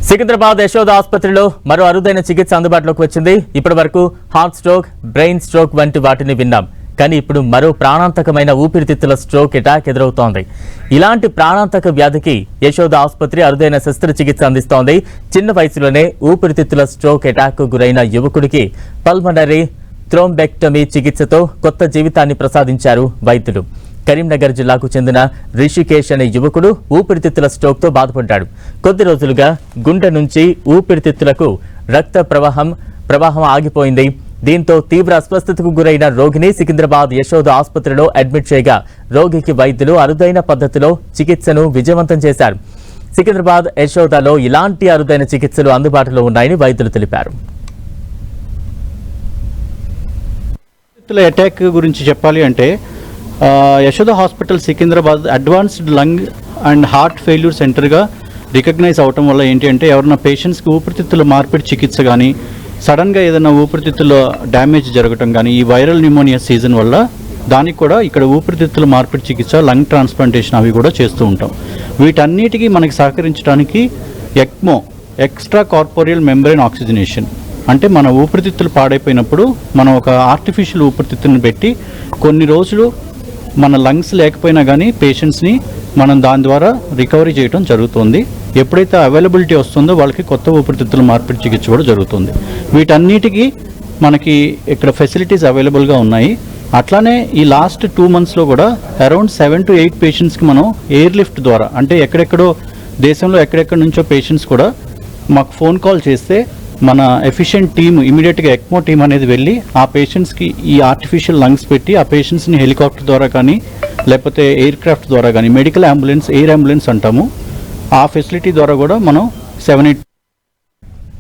సికింద్రాబాద్ యశోద ఆసుపత్రిలో మరో అరుదైన చికిత్స అందుబాటులోకి వచ్చింది. ఇప్పటి వరకు హార్ట్ స్ట్రోక్, బ్రెయిన్ స్ట్రోక్ వంటి వాటిని విన్నాం. కానీ ఇప్పుడు మరో ప్రాణాంతకమైన ఊపిరితిత్తుల స్ట్రోక్ అటాక్ ఎదురవుతోంది. ఇలాంటి ప్రాణాంతక వ్యాధికి యశోద ఆసుపత్రి అరుదైన శస్త్రచికిత్స అందిస్తోంది. చిన్న వయసులోనే ఊపిరితిత్తుల స్ట్రోక్ అటాక్ గురైన యువకుడికి పల్మనరీ థ్రోంబెక్టమీ చికిత్సతో కొత్త జీవితాన్ని ప్రసాదించారు వైద్యులు. కరీంనగర్ జిల్లాకు చెందిన రిషికేష్ అనే యువకుడు ఊపిరితిత్తుల స్ట్రోక్తో బాధపడ్డాడు. కొద్ది రోజులుగా గుండె నుంచి ఊపిరితిత్తులకు రక్త ప్రవాహం ఆగిపోయింది. దీంతో తీవ్ర అస్వస్థతకు గురైన రోగిని సికింద్రాబాద్ యశోద ఆసుపత్రిలో అడ్మిట్ చేయగా రోగికి వైద్యులు అరుదైన పద్ధతిలో చికిత్సను విజయవంతం చేశారు. సికింద్రాబాద్ యశోదలో ఇలాంటి అరుదైన చికిత్సలు అందుబాటులో ఉన్నాయని వైద్యులు తెలిపారు. అటాక్ గురించి చెప్పాలి అంటే Yashoda hospital Secunderabad advanced lung and heart failure సెంటర్గా రికగ్నైజ్ అవటం వల్ల ఏంటి అంటే ఎవరైనా పేషెంట్స్కి ఊపిరితిత్తుల మార్పిడి చికిత్స కానీ సడన్గా ఏదైనా ఊపిరితిత్తుల డ్యామేజ్ జరగటం కానీ ఈ వైరల్ న్యూమోనియా సీజన్ వల్ల దానికి కూడా ఇక్కడ ఊపిరితిత్తుల మార్పిడి చికిత్స, లంగ్ ట్రాన్స్ప్లాంటేషన్ అవి కూడా చేస్తూ ఉంటాం. వీటన్నిటికీ మనకి సహకరించడానికి ECMO, extracorporeal membrane oxygenation, అంటే మన ఊపిరితిత్తులు పాడైపోయినప్పుడు మనం ఒక ఆర్టిఫిషియల్ ఊపిరితిత్తులను పెట్టి కొన్ని రోజులు మన లంగ్స్ లేకపోయినా కానీ పేషెంట్స్ని మనం దాని ద్వారా రికవరీ చేయడం జరుగుతుంది. ఎప్పుడైతే అవైలబిలిటీ వస్తుందో వాళ్ళకి కొత్త ఊపిరితిత్తుల మార్పిడి చికిత్స కూడా జరుగుతుంది. వీటన్నిటికీ మనకి ఇక్కడ ఫెసిలిటీస్ అవైలబుల్గా ఉన్నాయి. అట్లానే ఈ లాస్ట్ 2 monthsలో కూడా అరౌండ్ 7 to 8 పేషెంట్స్కి మనం ఎయిర్ లిఫ్ట్ ద్వారా, అంటే ఎక్కడెక్కడో దేశంలో ఎక్కడెక్కడ నుంచో పేషెంట్స్ కూడా మాకు ఫోన్ కాల్ చేస్తే మన ఎఫిషియెంట్ టీమ్ ఇమీడియట్గా ఎక్మో టీమ్ అనేది వెళ్ళి ఆ పేషెంట్స్కి ఈ ఆర్టిఫిషియల్ లంగ్స్ పెట్టి ఆ పేషెంట్స్ని హెలికాప్టర్ ద్వారా కానీ లేకపోతే ఎయిర్ క్రాఫ్ట్ ద్వారా కానీ, మెడికల్ అంబులెన్స్, ఎయిర్ అంబులెన్స్ అంటాము, ఆ ఫెసిలిటీ ద్వారా కూడా మనం 7-8